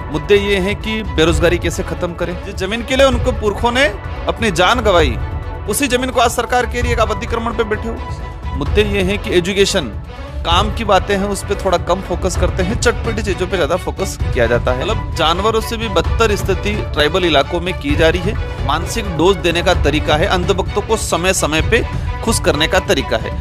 मुद्दे ये हैं कि बेरोजगारी कैसे खत्म करें। जिस जमीन के लिए उनको पुरखों ने अपनी जान गंवाई, उसी जमीन को आज सरकार कह रही है आप अतिक्रमण पे बैठे हो। मुद्दे ये हैं कि एजुकेशन, काम की बातें हैं उस पर थोड़ा कम फोकस करते हैं, चटपटी चीजों पे ज्यादा फोकस किया जाता है। मतलब जानवरों से भी बदतर स्थिति ट्राइबल इलाकों में की जा रही है। मानसिक डोज देने का तरीका है, अंधभक्तों को समय समय पे खुश करने का तरीका है।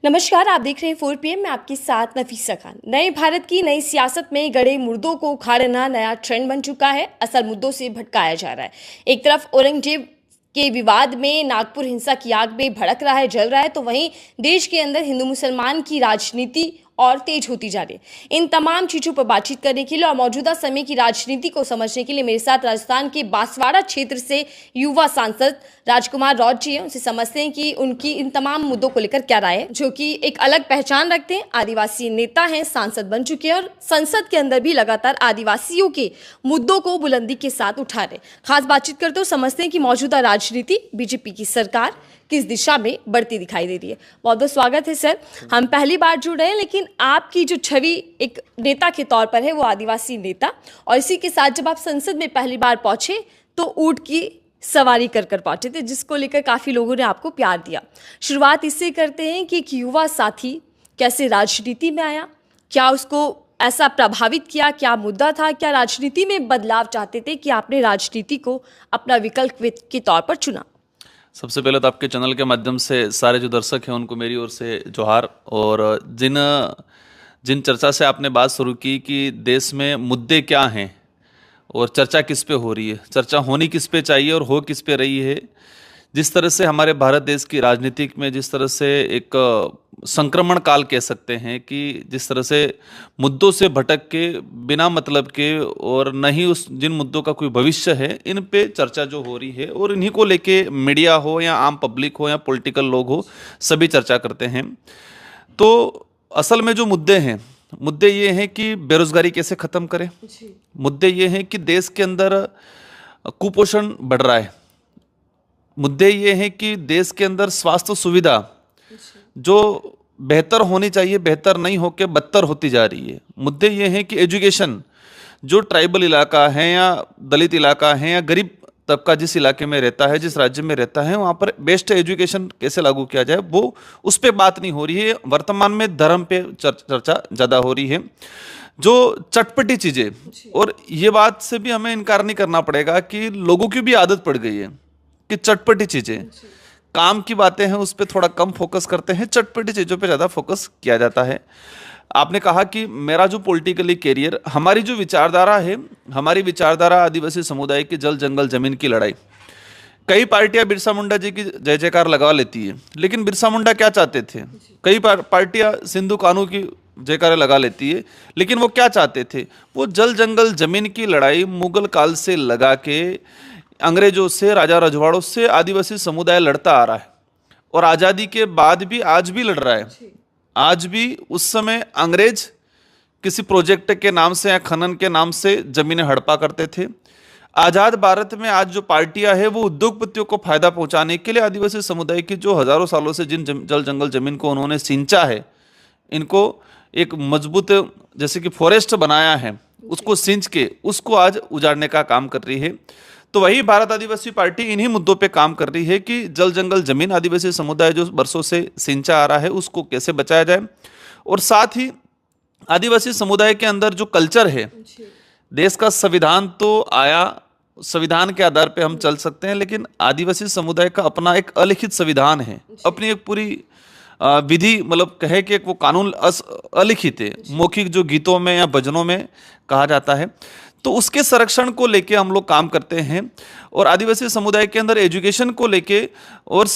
नमस्कार, आप देख रहे हैं 4 PM में आपके साथ नफीसा खान। नए भारत की नई सियासत में गड़े मुर्दों को उखाड़ना नया ट्रेंड बन चुका है। असल मुद्दों से भटकाया जा रहा है। एक तरफ औरंगजेब के विवाद में नागपुर हिंसा की आग में भड़क रहा है, जल रहा है, तो वहीं देश के अंदर हिंदू मुसलमान की राजनीति और तेज होती जा रही है। इन तमाम चीजों पर बातचीत करने के लिए और मौजूदा समय की राजनीति को समझने के लिए मेरे साथ राजस्थान के बांसवाड़ा क्षेत्र से युवा सांसद राजकुमार रॉट जी हैं। उनसे समझते हैं कि उनकी इन तमाम मुद्दों को लेकर क्या राय है, जो कि एक अलग पहचान रखते हैं। आदिवासी नेता हैं, सांसद बन चुके हैं और संसद के अंदर भी लगातार आदिवासियों के मुद्दों को बुलंदी के साथ उठा रहे। खास बातचीत करते हुए समझते हैं कि मौजूदा राजनीति, बीजेपी की सरकार किस दिशा में बढ़ती दिखाई दे रही है। बहुत बहुत स्वागत है सर। हम पहली बार जुड़ रहे हैं, लेकिन आपकी जो छवि एक नेता के तौर पर है वो आदिवासी नेता, और इसी के साथ जब आप संसद में पहली बार पहुंचे तो ऊंट की सवारी कर पहुंचे थे, जिसको लेकर काफी लोगों ने आपको प्यार दिया। शुरुआत इससे करते हैं कि एक युवा साथी कैसे राजनीति में आया, क्या उसको ऐसा प्रभावित किया, क्या मुद्दा था, क्या राजनीति में बदलाव चाहते थे कि आपने राजनीति को अपना विकल्प के तौर पर चुना। सबसे पहले तो आपके चैनल के माध्यम से सारे जो दर्शक हैं उनको मेरी ओर से जोहार। और जिन चर्चा से आपने बात शुरू की कि देश में मुद्दे क्या हैं और चर्चा किस पे हो रही है, चर्चा होनी किस पे चाहिए और हो किस पे रही है, जिस तरह से हमारे भारत देश की राजनीति में जिस तरह से एक संक्रमण काल कह सकते हैं कि जिस तरह से मुद्दों से भटक के बिना मतलब के और न ही उस जिन मुद्दों का कोई भविष्य है, इन पे चर्चा जो हो रही है और इन्हीं को लेके मीडिया हो या आम पब्लिक हो या पॉलिटिकल लोग हो, सभी चर्चा करते हैं। तो असल में जो मुद्दे हैं, मुद्दे ये हैं कि बेरोजगारी कैसे खत्म करें। मुद्दे ये हैं कि देश के अंदर कुपोषण बढ़ रहा है। मुद्दे ये हैं कि देश के अंदर स्वास्थ्य सुविधा जो बेहतर होनी चाहिए बेहतर नहीं होकर बदतर होती जा रही है। मुद्दे ये हैं कि एजुकेशन, जो ट्राइबल इलाका है या दलित इलाका है या गरीब तबका जिस इलाके में रहता है, जिस राज्य में रहता है, वहाँ पर बेस्ट एजुकेशन कैसे लागू किया जाए, वो उस पर बात नहीं हो रही है। वर्तमान में धर्म पे चर्चा ज़्यादा हो रही है, जो चटपटी चीज़ें। और ये बात से भी हमें इनकार नहीं करना पड़ेगा कि लोगों की भी आदत पड़ गई है कि चटपटी चीज़ें, काम की बातें हैं उस पर थोड़ा कम फोकस करते हैं, चटपटी चीज़ों पे ज़्यादा फोकस किया जाता है। आपने कहा कि मेरा जो पॉलिटिकली कैरियर, हमारी जो विचारधारा है, हमारी विचारधारा आदिवासी समुदाय की जल जंगल जमीन की लड़ाई। कई पार्टियां बिरसा मुंडा जी की जय जयकार लगा लेती है, लेकिन बिरसा मुंडा क्या चाहते थे? कई पार्टियां सिंधु कानू की जयकारें लगा लेती है, लेकिन वो क्या चाहते थे? वो जल जंगल जमीन की लड़ाई मुगल काल से लगा के अंग्रेजों से, राजा रजवाड़ों से आदिवासी समुदाय लड़ता आ रहा है और आज़ादी के बाद भी आज भी लड़ रहा है। आज भी उस समय अंग्रेज किसी प्रोजेक्ट के नाम से या खनन के नाम से जमीनें हड़पा करते थे। आज़ाद भारत में आज जो पार्टियां है वो उद्योगपतियों को फायदा पहुंचाने के लिए आदिवासी समुदाय की जो हजारों सालों से जिन जल जंगल जमीन को उन्होंने सिंचा है, इनको एक मजबूत जैसे कि फॉरेस्ट बनाया है, उसको सिंच के उसको आज उजाड़ने का काम कर रही है। तो वही भारत आदिवासी पार्टी इन्हीं मुद्दों पे काम कर रही है कि जल जंगल जमीन आदिवासी समुदाय जो वर्षों से सिंचा आ रहा है उसको कैसे बचाया जाए। और साथ ही आदिवासी समुदाय के अंदर जो कल्चर है, देश का संविधान तो आया, संविधान के आधार पे हम चल सकते हैं, लेकिन आदिवासी समुदाय का अपना एक अलिखित संविधान है, अपनी एक पूरी विधि, मतलब कहे कि वो कानून अलिखित है, मौखिक जो गीतों में या भजनों में कहा जाता है। तो उसके संरक्षण को लेके हम लोग काम करते हैं। और आदिवासी समुदाय के अंदर एजुकेशन को लेके और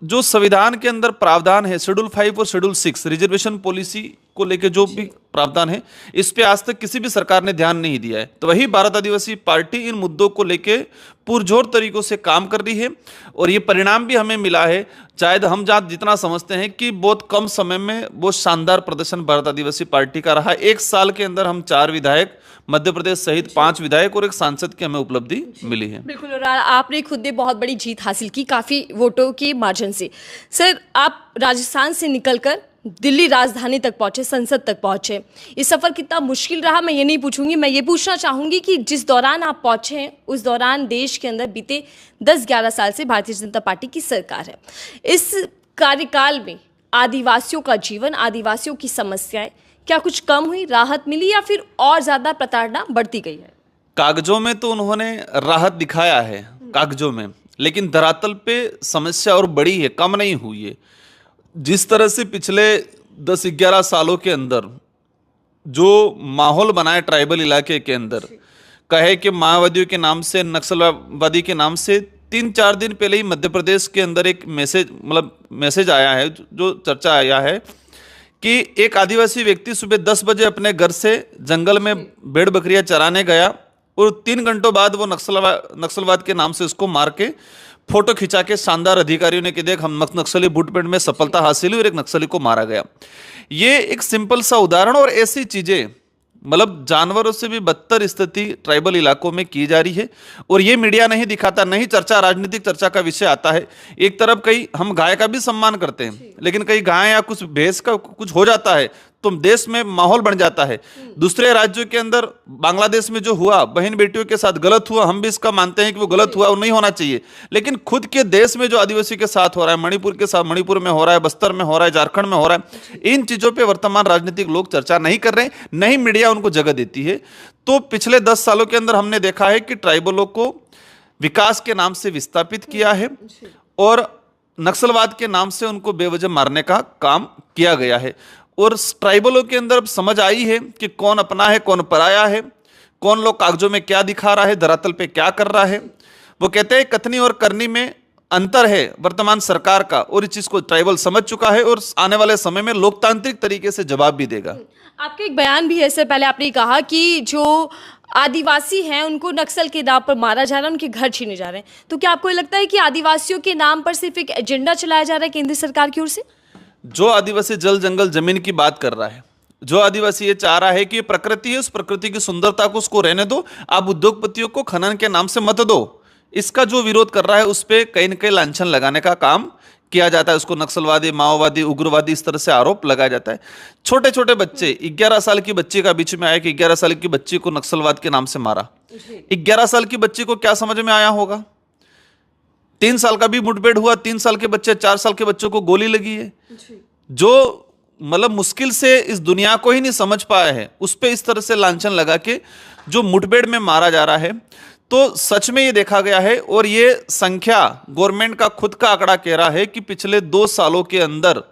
जो संविधान के अंदर प्रावधान है, शेड्यूल 5 और शेड्यूल 6 रिजर्वेशन पॉलिसी को लेके जो भी प्रावधान है, इस पे आज तक किसी भी सरकार ने ध्यान नहीं दिया है। तो वही भारत आदिवासी पार्टी इन मुद्दों को लेके पुरजोर तरीकों से काम कर रही है और ये परिणाम भी हमें मिला है। शायद हम जितना समझते हैं कि बहुत कम समय में बहुत शानदार प्रदर्शन भारत आदिवासी पार्टी का रहा। एक साल के अंदर हम 4 विधायक, मध्य प्रदेश सहित 5 विधायक और एक सांसद की हमें उपलब्धि मिली है। बिल्कुल, और आपने खुद ने बहुत बड़ी जीत हासिल की, काफी वोटों के मार्जिन से। सर, आप राजस्थान से निकलकर दिल्ली राजधानी तक पहुंचे, संसद तक पहुंचे। ये सफ़र कितना मुश्किल रहा मैं ये नहीं पूछूंगी, मैं ये पूछना चाहूंगी कि जिस दौरान आप पहुंचे हैं उस दौरान देश के अंदर बीते 10-11 साल से भारतीय जनता पार्टी की सरकार है। इस कार्यकाल में आदिवासियों का जीवन, आदिवासियों की समस्याएं क्या कुछ कम हुई, राहत मिली या फिर और ज़्यादा प्रताड़ना बढ़ती गई है? कागजों में तो उन्होंने राहत दिखाया है, कागजों में, लेकिन धरातल पे समस्या और बड़ी है, कम नहीं हुई है। जिस तरह से पिछले 10-11 सालों के अंदर जो माहौल बना है ट्राइबल इलाके के अंदर, कहे कि माओवादियों के नाम से, नक्सलवादी के नाम से, 3-4 दिन पहले ही मध्य प्रदेश के अंदर एक मैसेज आया है, जो चर्चा आया है कि एक आदिवासी व्यक्ति सुबह 10 बजे अपने घर से जंगल में भेड़ बकरियां चराने गया और 3 घंटों बाद वो नक्सलवाद के नाम से उसको मार के फोटो खिंचा के शानदार अधिकारियों ने कि देख हम नक्सली बूटपेंट में सफलता हासिल हुई और एक नक्सली को मारा गया। ये एक सिंपल सा उदाहरण, और ऐसी चीजें मतलब जानवरों से भी बदतर स्थिति ट्राइबल इलाकों में की जा रही है और ये मीडिया नहीं दिखाता, नहीं चर्चा, राजनीतिक चर्चा का विषय आता है। एक तरफ कई हम गाय का भी सम्मान करते हैं, लेकिन कई गाय या कुछ भैंस का कुछ हो जाता है तो देश में माहौल बन जाता है। दूसरे राज्यों के अंदर बांग्लादेश में जो हुआ बहन बेटियों के साथ गलत हुआ, हम भी इसका मानते हैं कि वो गलत हुआ और नहीं होना चाहिए, लेकिन खुद के देश में जो आदिवासी के साथ हो रहा है, मणिपुर के साथ, मणिपुर में हो रहा है, बस्तर में हो रहा है, झारखंड में हो रहा है, इन चीजों पे वर्तमान राजनीतिक लोग चर्चा नहीं कर रहे, नहीं मीडिया उनको जगह देती है। तो पिछले 10 सालों के अंदर हमने देखा है कि ट्राइबलों को विकास के नाम से विस्थापित किया है और नक्सलवाद के नाम से उनको बेवजह मारने का काम किया गया है। और ट्राइबलों के अंदर अब समझ आई है कि कौन अपना है, कौन पराया है, कौन लोग कागजों में क्या दिखा रहा है, धरातल पे क्या कर रहा है। वो कहते हैं कथनी और करनी में अंतर है वर्तमान सरकार का, और इस चीज को ट्राइबल समझ चुका है और आने वाले समय में लोकतांत्रिक तरीके से जवाब भी देगा। आपका एक बयान भी है, इससे पहले आपने कहा कि जो आदिवासी हैं उनको नक्सल के नाम पर मारा जा रहा है, उनके घर छीने जा रहे हैं। तो क्या आपको लगता है कि आदिवासियों के नाम पर सिर्फ एक एजेंडा चलाया जा रहा है केंद्र सरकार की ओर से? जो आदिवासी जल जंगल जमीन की बात कर रहा है, जो आदिवासी ये चाह रहा है कि प्रकृति है, उस प्रकृति की सुंदरता को उसको रहने दो, आप उद्योगपतियों को खनन के नाम से मत दो, इसका जो विरोध कर रहा है उस पर कहीं न कहीं लांछन लगाने का काम किया जाता है। उसको नक्सलवादी, माओवादी, उग्रवादी इस तरह से आरोप लगाया जाता है। छोटे छोटे बच्चे, 11 साल की बच्ची का बीच में आया कि 11 साल की बच्ची को नक्सलवाद के नाम से मारा। 11 साल की बच्ची को क्या समझ में आया होगा? 3 साल का भी मुठभेड़ हुआ, 3 साल के बच्चे, 4 साल के बच्चों को गोली लगी है। जो मतलब मुश्किल से इस दुनिया को ही नहीं समझ पाया है, उस पे इस तरह से लांछन लगा के जो मुठभेड़ में मारा जा रहा है, तो सच में ये देखा गया है। और ये संख्या गवर्नमेंट का खुद का आंकड़ा कह रहा है कि पिछले 2 सालों के अंदर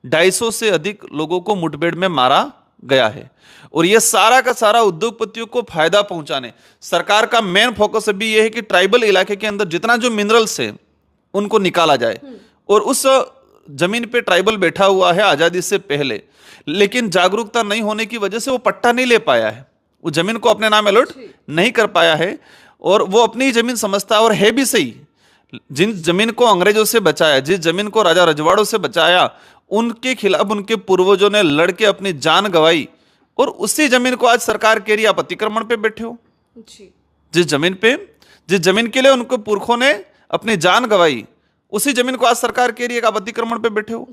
250 से अधिक लोगों को मुठभेड़ में मारा गया है। और ये सारा का सारा उद्योगपतियों को फायदा पहुंचाने, सरकार का मेन फोकस अभी ये है कि ट्राइबल इलाके के अंदर जितना जो मिनरल्स है उनको निकाला जाए। और उस जमीन पे ट्राइबल बैठा हुआ है आजादी से पहले, लेकिन जागरूकता नहीं होने की वजह से वो पट्टा नहीं ले पाया है, वो जमीन को अपने नाम अलॉट नहीं कर पाया है और वो अपनी जमीन समझता है। और है भी सही, जिन जमीन को अंग्रेजों से बचाया, जिस जमीन को राजा रजवाड़ों से बचाया, उनके खिलाफ उनके पूर्वजों ने लड़के अपनी जान गंवाई, और उसी जमीन को आज सरकार कह रही है आप अतिक्रमण पे बैठे हो। जिस जमीन के लिए उनको पुरखों ने अपनी जान गंवाई, उसी जमीन को आज सरकार कह रही है कि आप अतिक्रमण पे बैठे हो।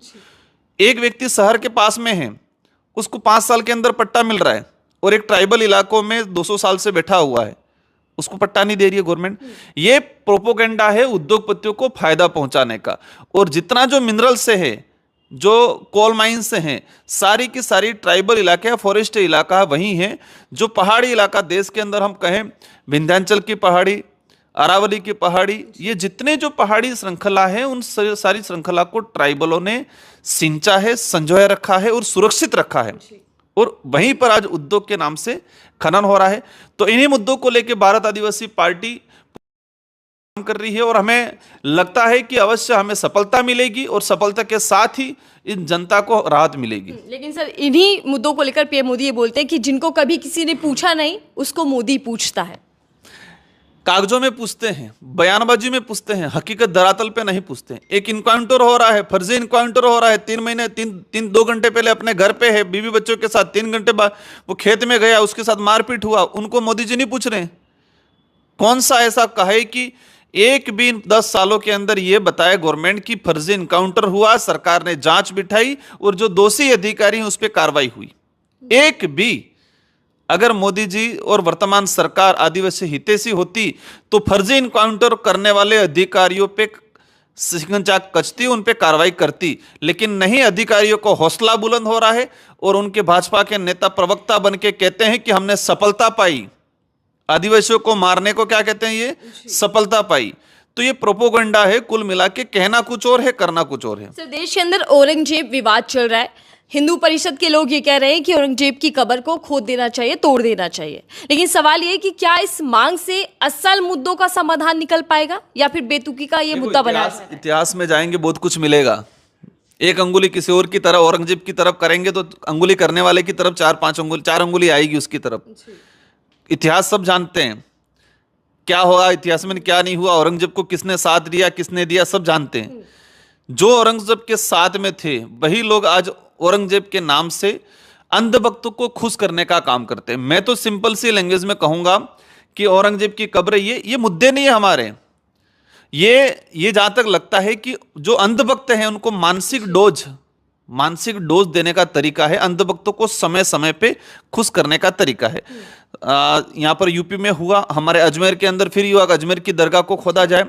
एक व्यक्ति शहर के पास में है, उसको 5 साल के अंदर पट्टा मिल रहा है, और एक ट्राइबल इलाकों में 200 साल से बैठा हुआ है, उसको पट्टा नहीं दे रही है गवर्नमेंट। ये प्रोपोगेंडा है उद्योगपतियों को फायदा पहुंचाने का। और जितना जो मिनरल से है, जो कोल माइन से हैं, सारी की सारी ट्राइबल इलाके या फॉरेस्ट इलाका वही है। जो पहाड़ी इलाका देश के अंदर हम कहें, विंध्याचल की पहाड़ी, अरावली की पहाड़ी, ये जितने जो पहाड़ी श्रृंखला है, उन सारी श्रृंखला को ट्राइबलों ने सिंचा है, संजोए रखा है और सुरक्षित रखा है। और वहीं पर आज उद्योग के नाम से खनन हो रहा है। तो इन्हीं मुद्दों को लेकर भारत आदिवासी पार्टी काम कर रही है, और हमें लगता है कि अवश्य हमें सफलता मिलेगी और सफलता के साथ ही इन जनता को राहत मिलेगी। लेकिन सर, इन्हीं मुद्दों को लेकर पीएम मोदी ये बोलते हैं कि जिनको कभी किसी ने पूछा नहीं, उसको मोदी पूछता है। कागजों में पूछते हैं, बयानबाजी में पूछते हैं, हकीकत धरातल पे नहीं पूछते हैं। एक इनकाउंटर हो रहा है, फर्जी इनकाउंटर हो रहा है, 2 घंटे पहले अपने घर पे है बीवी बच्चों के साथ, 3 घंटे बाद वो खेत में गया, उसके साथ मारपीट हुआ, उनको मोदी जी नहीं पूछ रहे हैं। कौन सा ऐसा कहे कि एक भी 10 सालों के अंदर ये बताया गवर्नमेंट की फर्जी इनकाउंटर हुआ, सरकार ने जांच बिठाई और जो दोषी अधिकारी हैं उस पर कार्रवाई हुई। एक भी। अगर मोदी जी और वर्तमान सरकार आदिवासी हितैषी होती तो फर्जी इनकाउंटर करने वाले अधिकारियों पे शिकंजा कसती, उन पे कार्रवाई करती। लेकिन नहीं, अधिकारियों को हौसला बुलंद हो रहा है और उनके भाजपा के नेता प्रवक्ता बन के कहते हैं कि हमने सफलता पाई। आदिवासियों को मारने को क्या कहते हैं, ये सफलता पाई। तो ये प्रोपोगंडा है, कुल मिला के कहना कुछ और है, करना कुछ और है। सर, देश के अंदर औरंगजेब विवाद चल रहा है। हिंदू परिषद के लोग ये कह रहे हैं कि औरंगजेब की कब्र को खोद देना चाहिए, तोड़ देना चाहिए। लेकिन सवाल ये है कि क्या इस मांग से असल मुद्दों का समाधान निकल पाएगा या फिर बेतुकी का ये मुद्दा बना है? इतिहास में जाएंगे बहुत कुछ मिलेगा। एक अंगुली किसी और की तरफ, औरंगजेब की तरफ करेंगे तो अंगुली करने वाले की तरफ 4-5 अंगुली, 4 अंगुली आएगी उसकी तरफ। इतिहास सब जानते हैं, क्या हुआ इतिहास में, क्या नहीं हुआ, औरंगजेब को किसने साथ दिया, किसने दिया, सब जानते हैं। जो औरंगजेब के साथ में थे वही लोग आज औरंगजेब के नाम से अंधभक्तों को खुश करने का काम करते हैं। मैं तो सिंपल सी लैंग्वेज में कहूंगा कि औरंगजेब की कब्र, ये मुद्दे नहीं है हमारे। ये जहां तक लगता है कि जो अंधभक्त हैं उनको मानसिक डोज देने का तरीका है, अंधभक्तों को समय समय पे खुश करने का तरीका है। यहाँ पर यूपी में हुआ, हमारे अजमेर के अंदर फिर युवा अजमेर की दरगाह को खोदा जाए।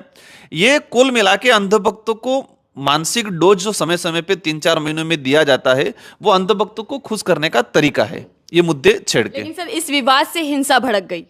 ये कुल मिला के अंधभक्तों को मानसिक डोज जो समय समय पे 3-4 महीनों में दिया जाता है, वो अंधभक्तों को खुश करने का तरीका है, ये मुद्दे छेड़ के। लेकिन सर, इस विवाद से हिंसा भड़क गई।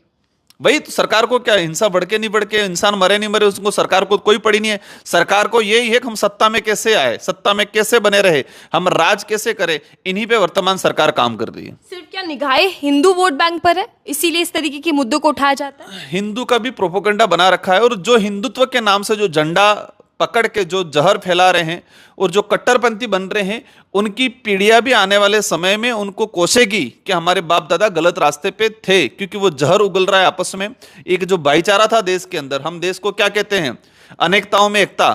भाई तो सरकार को क्या, हिंसा बढ़के नहीं बढ़के, इंसान मरे नहीं मरे उसको सरकार को कोई पड़ी नहीं है। सरकार को यही है कि हम सत्ता में कैसे आए, सत्ता में कैसे बने रहे, हम राज कैसे करें, इन्हीं पे वर्तमान सरकार काम कर रही है। सिर्फ क्या निगाहें हिंदू वोट बैंक पर है, इसीलिए इस तरीके के मुद्दों को उठाया जाता है? हिंदू का भी प्रोपोगंडा बना रखा है, और जो हिंदुत्व के नाम से जो झंडा पकड़ के जो जहर फैला रहे हैं और जो कट्टरपंथी बन रहे हैं, उनकी पीढ़ियां भी आने वाले समय में उनको कोसेगी कि हमारे बाप दादा गलत रास्ते पे थे, क्योंकि वो जहर उगल रहा है आपस में। एक जो भाईचारा था देश के अंदर, हम देश को क्या कहते हैं, अनेकताओं में एकता,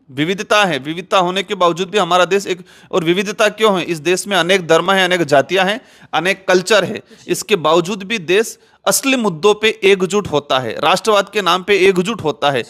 विविधता है, विविधता होने के बावजूद भी हमारा देश एक, और विविधता क्यों है, इस देश में अनेक धर्म है, अनेक जातियां हैं, अनेक कल्चर है, इसके बावजूद भी देश असली मुद्दों पे एकजुट होता है, राष्ट्रवाद के नाम पे एकजुट होता है।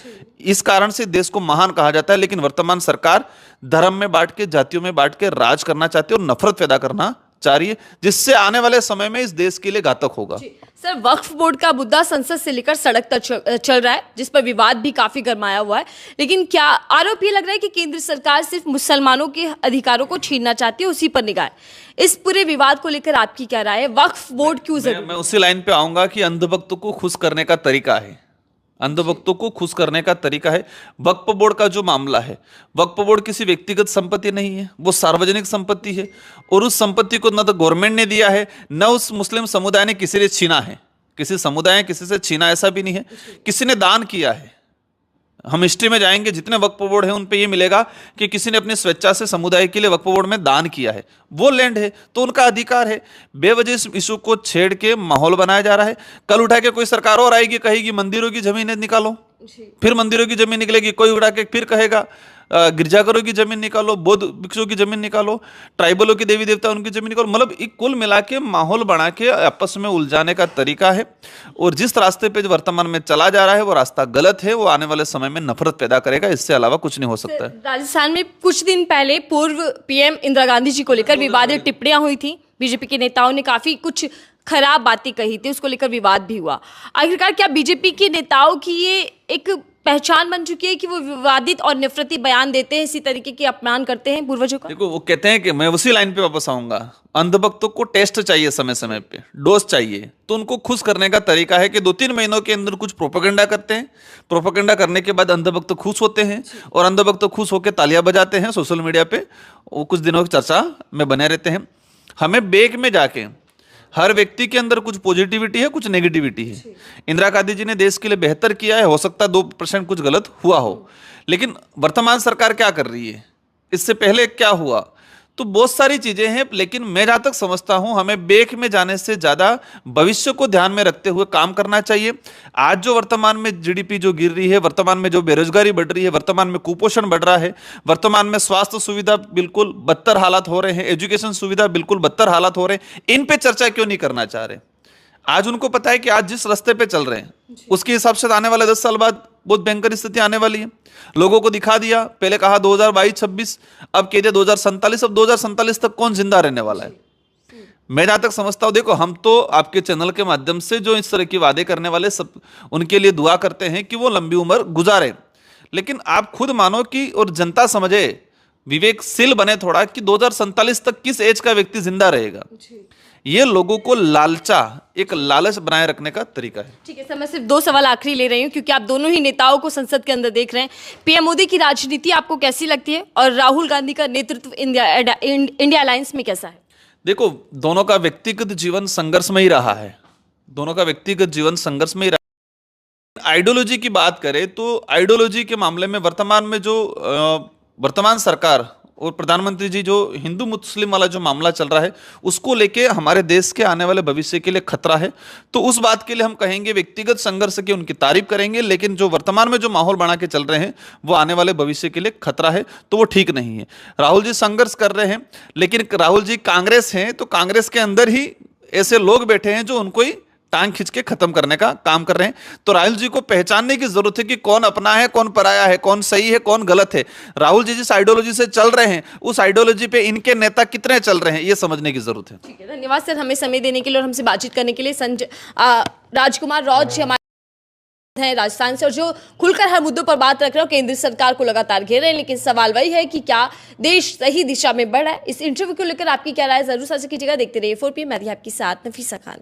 इस कारण से देश को महान कहा जाता है। लेकिन वर्तमान सरकार धर्म में बांट के, जातियों में बांट के राज करना चाहती है और नफरत पैदा करना चाह रही है, जिससे आने वाले समय में इस देश के लिए घातक होगा। सर, वक्फ बोर्ड का मुद्दा संसद से लेकर सड़क तक चल रहा है, जिस पर विवाद भी काफी गरमाया हुआ है। लेकिन क्या आरोप ये लग रहा है कि केंद्र सरकार सिर्फ मुसलमानों के अधिकारों को छीनना चाहती है, उसी पर निगाह है। इस पूरे विवाद को लेकर आपकी क्या राय है? वक्फ बोर्ड क्यों जरूरी? मैं उसी लाइन पे आऊंगा कि अंधभक्तों को खुश करने का तरीका है, अंधभक्तों को खुश करने का तरीका है। वक्फ बोर्ड का जो मामला है, वक्फ बोर्ड किसी व्यक्तिगत संपत्ति नहीं है, वो सार्वजनिक संपत्ति है, और उस संपत्ति को न तो गवर्नमेंट ने दिया है, न उस मुस्लिम समुदाय ने किसी ने छीना है। किसी समुदाय ने किसी से छीना ऐसा भी नहीं है, किसी ने दान किया है। हम हिस्ट्री में जाएंगे, जितने वक्फ बोर्ड हैं उन पे ये मिलेगा कि किसी ने अपनी स्वेच्छा से समुदाय के लिए वक्फ बोर्ड में दान किया है, वो लैंड है तो उनका अधिकार है। बेवजह इस इशू को छेड़ के माहौल बनाया जा रहा है। कल उठा के कोई सरकार और आएगी, कहेगी मंदिरों की जमीनें निकालो, फिर मंदिरों की जमीन निकलेगी। कोई उठा के फिर कहेगा गिरजाघरों की जमीन निकालो, बौद्ध भिक्षुओं की जमीन निकालो, ट्राइबलों की देवी देवता उनकी जमीन निकालो। मतलब एक कुल मिला के माहौल बना के आपस में उलझाने का तरीका है, और जिस रास्ते पे वर्तमान में चला जा रहा है वो रास्ता गलत है, वो आने वाले समय में नफरत पैदा करेगा, इससे अलावा कुछ नहीं हो सकता है। राजस्थान में कुछ दिन पहले पूर्व पीएम इंदिरा गांधी जी को लेकर विवादित टिप्पणियां हुई थी। बीजेपी के नेताओं ने काफी कुछ खराब बातें कही थी, उसको लेकर विवाद भी हुआ। आखिरकार क्या बीजेपी के नेताओं की ये एक पहचान बन चुकी है कि वो विवादित और नफरती बयान देते हैं, इसी तरीके के अपमान करते हैं पूर्वजों का? देखो, वो कहते हैं कि मैं उसी लाइन पे वापस आऊंगा, अंधभक्तों को टेस्ट चाहिए, समय समय पे डोज चाहिए। तो उनको खुश करने का तरीका है कि 2-3 महीनों के अंदर कुछ प्रोपेगेंडा करते हैं, प्रोपेगेंडा करने के बाद अंधभक्त खुश होते हैं, और अंधभक्त खुश होकर तालियां बजाते हैं सोशल मीडिया पे, वो कुछ दिनों की चर्चा में बने रहते हैं। हमें बेक में जाके हर व्यक्ति के अंदर कुछ पॉजिटिविटी है, कुछ नेगेटिविटी है। इंदिरा गांधी जी ने देश के लिए बेहतर किया है, हो सकता है 2% कुछ गलत हुआ हो, लेकिन वर्तमान सरकार क्या कर रही है, इससे पहले क्या हुआ, तो बहुत सारी चीजें हैं। लेकिन मैं जहां तक समझता हूं, हमें बेक में जाने से ज्यादा भविष्य को ध्यान में रखते हुए काम करना चाहिए। आज जो वर्तमान में जीडीपी जो गिर रही है, वर्तमान में जो बेरोजगारी बढ़ रही है, वर्तमान में कुपोषण बढ़ रहा है, वर्तमान में स्वास्थ्य सुविधा बिल्कुल बदतर हालात हो रहे हैं, एजुकेशन सुविधा बिल्कुल बदतर हालात हो रहे हैं, इन पे चर्चा क्यों नहीं करना चाह रहे? आज उनको पता है कि आज जिस रास्ते पे चल रहे हैं उसके हिसाब से आने वाले 10 साल बाद बहुत भयंकर स्थिति आने वाली है। लोगों को दिखा दिया, पहले कहा 2022-26, अब कह दिया 2047। अब 2047 तक कौन जिंदा रहने वाला है? मैं जहां तक समझता हूं, देखो हम तो आपके चैनल के माध्यम से जो इस तरह की वादे करने वाले सब उनके लिए दुआ करते हैं कि वो लंबी उम्र गुजारे, लेकिन आप खुद मानो कि और जनता समझे, विवेकशील बने थोड़ा, कि 2047 तक किस एज का व्यक्ति जिंदा रहेगा। ये लोगों को एक लालच बनाए रखने का तरीका है। ठीक है सर, मैं सिर्फ 2 सवाल आखिरी ले रही हूँ क्योंकि आप दोनों ही नेताओं को संसद के अंदर देख रहे हैं। पीएम मोदी की राजनीति आपको कैसी लगती है और राहुल गांधी का नेतृत्व इंडिया अलायंस में कैसा है? देखो, दोनों का व्यक्तिगत जीवन संघर्ष में ही रहा है, दोनों का व्यक्तिगत जीवन संघर्ष में ही रहा। आइडियोलॉजी की बात करें तो आइडियोलॉजी के मामले में वर्तमान में जो वर्तमान सरकार और प्रधानमंत्री जी जो हिंदू मुस्लिम वाला जो मामला चल रहा है, उसको लेके हमारे देश के आने वाले भविष्य के लिए खतरा है। तो उस बात के लिए हम कहेंगे, व्यक्तिगत संघर्ष की उनकी तारीफ करेंगे, लेकिन जो वर्तमान में जो माहौल बना के चल रहे हैं वो आने वाले भविष्य के लिए खतरा है, तो वो ठीक नहीं है। राहुल जी संघर्ष कर रहे हैं, लेकिन राहुल जी कांग्रेस हैं, तो कांग्रेस के अंदर ही ऐसे लोग बैठे हैं जो उनको ही टांग खींच के खत्म करने का काम कर रहे हैं। तो राहुल जी को पहचानने की जरूरत है कि कौन अपना है, कौन पराया है, कौन सही है, कौन गलत है। राहुल जी जिस आइडियोलॉजी से चल रहे हैं, उस आइडियोलॉजी पे इनके नेता कितने चल रहे हैं, ये समझने की जरूरत है। ठीक है, धन्यवाद सर हमें समय देने के लिए और हमसे बातचीत करने के लिए। राजकुमार रॉज हमारे हैं राजस्थान से, और जो खुलकर हर मुद्दों पर बात रख रहे हो, केंद्र सरकार को लगातार घेर रहे हैं, लेकिन सवाल वही है कि क्या देश सही दिशा में बढ़ रहा है? इस इंटरव्यू को लेकर आपकी क्या राय, जरूर साझा कीजिएगा। देखते रहिए 4PM, मैं आपके साथ नफीसा खान।